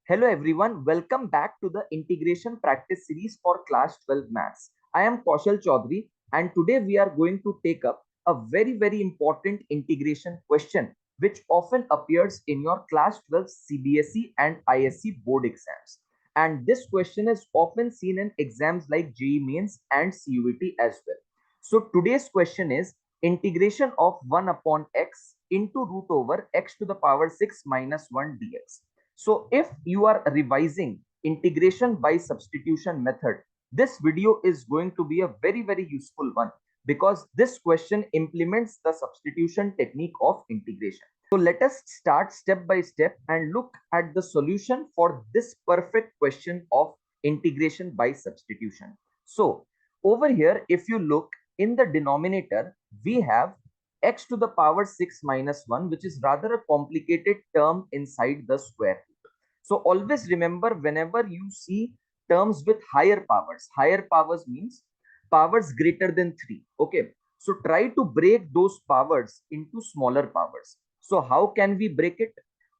Hello everyone, welcome back to the integration practice series for class 12 maths. I am Kaushal Chaudhary and today we are going to take up a very important integration question which often appears in your class 12 CBSE and ISC board exams. And this question is often seen in exams like JEE mains and CUET as well. So today's question is integration of 1 upon x into root over x to the power 6 minus 1 dx. So if you are revising integration by substitution method, this video is going to be a very useful one because this question implements the substitution technique of integration. So let us start step by step and look at the solution for this perfect question of integration by substitution. So over here, if you look in the denominator, we have x to the power 6 minus 1, which is rather a complicated term inside the square root. So always remember, whenever you see terms with higher powers means powers greater than 3. Okay. So try to break those powers into smaller powers. So how can we break it?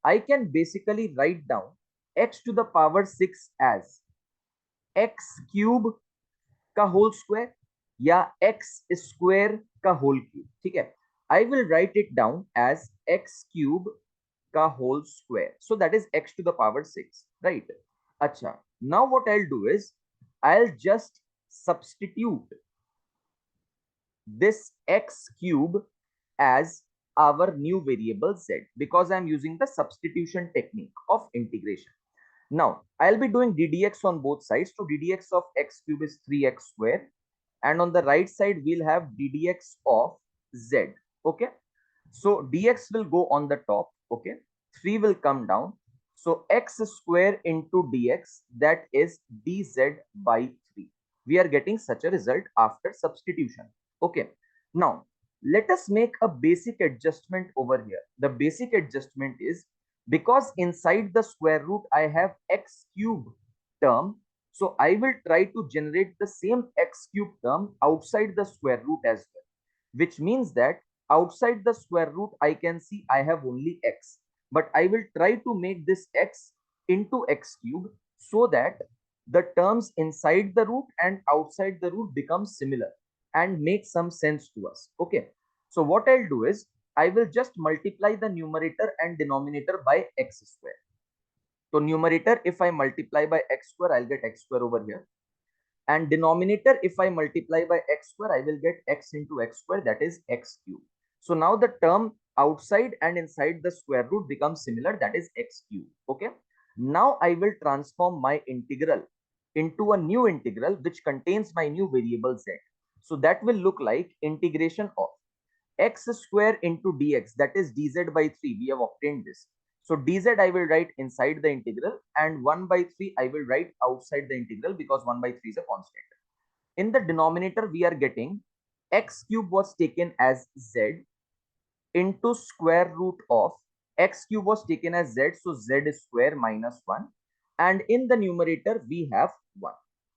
I can basically write down x to the power 6 as x cube का whole square या x square का whole cube. ठीक है, I will write it down as x cube का whole square. So that is x to the power 6, right? अच्छा, now what I will do is I will just substitute this x cube as our new variable z because I am using the substitution technique of integration. Now I'll be doing ddx on both sides. So ddx of x cube is 3x square, and on the right side we'll have ddx of z. Okay, so dx will go on the top. Okay, 3 will come down. So x square into dx, that is dz by 3. We are getting such a result after substitution. Okay, now let us make a basic adjustment over here. The basic adjustment is, because inside the square root I have x cube term, so I will try to generate the same x cube term outside the square root as well, which means that outside the square root I can see I have only x, but I will try to make this x into x cube so that the terms inside the root and outside the root become similar and make some sense to us. Okay, so what I'll do is I will just multiply the numerator and denominator by x square. So numerator, if I multiply by x square, I'll get x square over here, and denominator, if I multiply by x square, I will get x into x square, that is x cube. So now the term outside and inside the square root becomes similar, that is x cube. Okay, now I will transform my integral into a new integral which contains my new variable z. So that will look like integration of x square into dx, that is dz by 3. We have obtained this. So dz I will write inside the integral, and 1 by 3 I will write outside the integral because 1 by 3 is a constant. In the denominator we are getting x cube was taken as z into square root of x cube was taken as z, so z square minus 1, and in the numerator we have 1.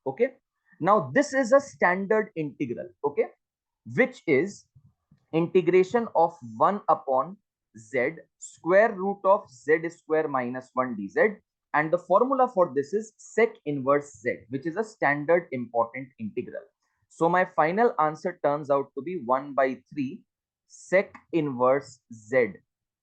Okay, now this is a standard integral, okay, which is integration of 1 upon z square root of z square minus 1 dz, and the formula for this is sec inverse z, which is a standard important integral. So my final answer turns out to be 1 by 3 sec inverse z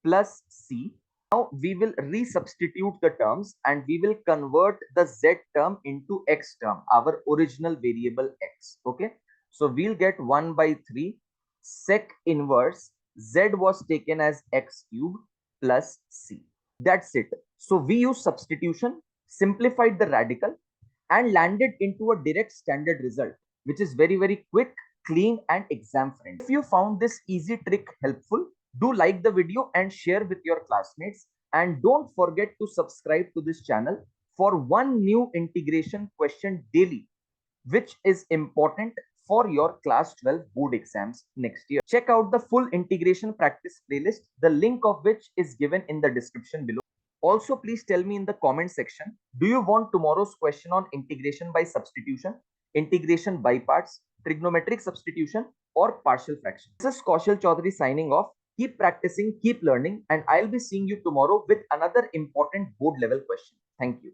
plus c. Now we will resubstitute the terms and we will convert the z term into x term, our original variable x. Okay, so we'll get 1 by 3 sec inverse z was taken as x cube plus c. That's it. So we use substitution, simplified the radical, and landed into a direct standard result, which is very quick, clean, and exam friendly. If you found this easy trick helpful, do like the video and share with your classmates, and don't forget to subscribe to this channel for one new integration question daily, which is important for your class 12 board exams next year. Check out the full integration practice playlist, the link of which is given in the description below. Also, please tell me in the comment section, do you want tomorrow's question on integration by substitution, integration by parts, trigonometric substitution, or partial fraction? This is Kaushal Chaudhary signing off. Keep practicing, keep learning, and I'll be seeing you tomorrow with another important board level question. Thank you.